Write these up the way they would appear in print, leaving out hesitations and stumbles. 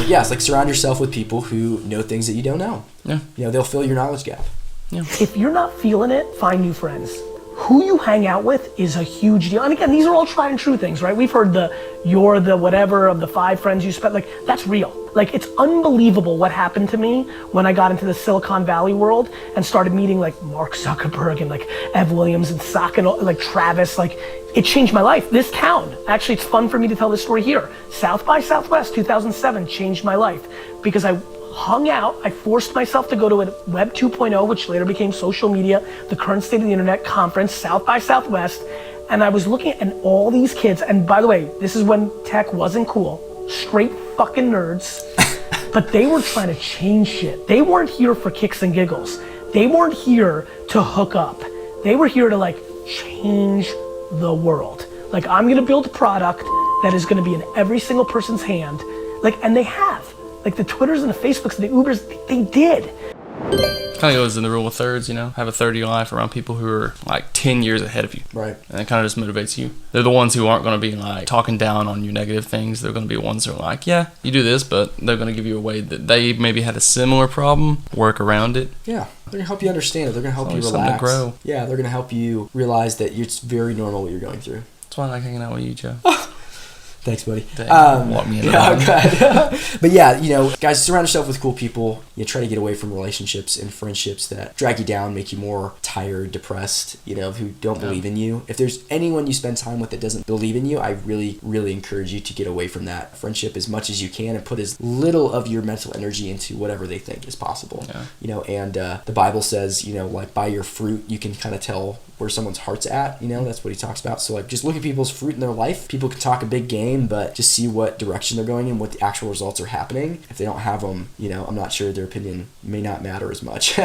So yeah, it's like surround yourself with people who know things that you don't know. Yeah. You know, they'll fill your knowledge gap. Yeah. If you're not feeling it, find new friends. Who you hang out with is a huge deal. And again, these are all tried and true things, right? We've heard you're the whatever of the 5 friends you spent, like that's real. Like it's unbelievable what happened to me when I got into the Silicon Valley world and started meeting like Mark Zuckerberg and like Ev Williams and Sak and like Travis, like it changed my life. This town, actually it's fun for me to tell this story here. South by Southwest 2007 changed my life because I hung out, I forced myself to go to a Web 2.0, which later became social media, the current state of the internet conference, South by Southwest, and I was looking at all these kids, and by the way, this is when tech wasn't cool, straight fucking nerds, but they were trying to change shit. They weren't here for kicks and giggles. They weren't here to hook up. They were here to like change the world. Like I'm gonna build a product that is gonna be in every single person's hand, like, and they have. Like the Twitters and the Facebooks and the Ubers, they did. Kind of goes in the rule of thirds, you know, have a third of your life around people who are like 10 years ahead of you. Right. And it kind of just motivates you. They're the ones who aren't going to be like talking down on your negative things. They're going to be ones who are like, yeah, you do this, but they're going to give you a way that they maybe had a similar problem, work around it. Yeah. They're going to help you understand it. They're going to help you Always relax. something to grow. Yeah, they're going to help you realize that it's very normal what you're going through. That's why I like hanging out with you, Joe. Thanks, buddy. Walk me into that. But yeah, you know, guys, surround yourself with cool people. You try to get away from relationships and friendships that drag you down, make you more tired, depressed, you know, who don't believe in you. If there's anyone you spend time with that doesn't believe in you, I really, really encourage you to get away from that friendship as much as you can and put as little of your mental energy into whatever they think is possible. Yeah. You know, and the Bible says, you know, like by your fruit, you can kind of tell where someone's heart's at, you know, that's what he talks about. So like just look at people's fruit in their life. People can talk a big game, but just see what direction they're going in, what the actual results are happening. If they don't have them, you know, I'm not sure their opinion may not matter as much,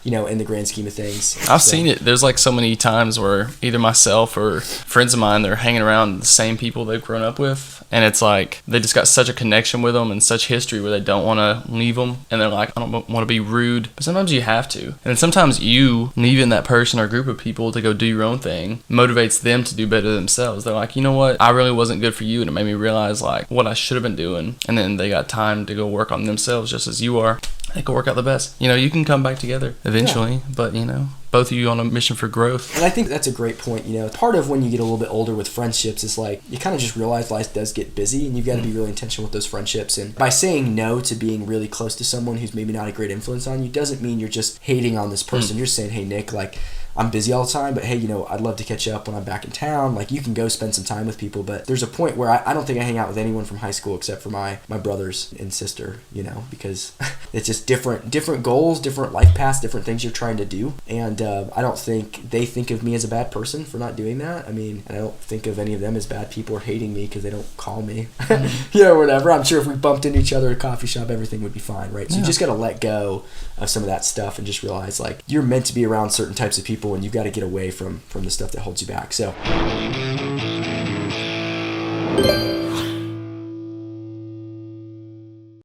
you know, in the grand scheme of things. I've seen it. There's like so many times where either myself or friends of mine, they're hanging around the same people they've grown up with. And it's like they just got such a connection with them and such history where they don't want to leave them. And they're like, I don't want to be rude. But sometimes you have to. And then sometimes you leaving that person or group of people to go do your own thing motivates them to do better themselves. They're like, you know what? I really wasn't good for you. And it made me realize like what I should have been doing. And then they got time to go work on themselves just as you are. They can work out the best. You know, you can come back together eventually. But, you know, both of you on a mission for growth. And I think that's a great point. You know, part of when you get a little bit older with friendships is like you kind of just realize life does get busy and you've got to be really intentional with those friendships. And by saying no to being really close to someone who's maybe not a great influence on you doesn't mean you're just hating on this person. You're saying, hey, Nick, like, I'm busy all the time, but hey, you know, I'd love to catch up when I'm back in town. Like, you can go spend some time with people, but there's a point where I don't think I hang out with anyone from high school except for my brothers and sister, you know, because it's just different goals, different life paths, different things you're trying to do. And I don't think they think of me as a bad person for not doing that. I mean, I don't think of any of them as bad people or hating me because they don't call me, you know, whatever. I'm sure if we bumped into each other at a coffee shop, everything would be fine, right? So you just got to let go of some of that stuff and just realize, like, you're meant to be around certain types of people and you've got to get away from the stuff that holds you back. So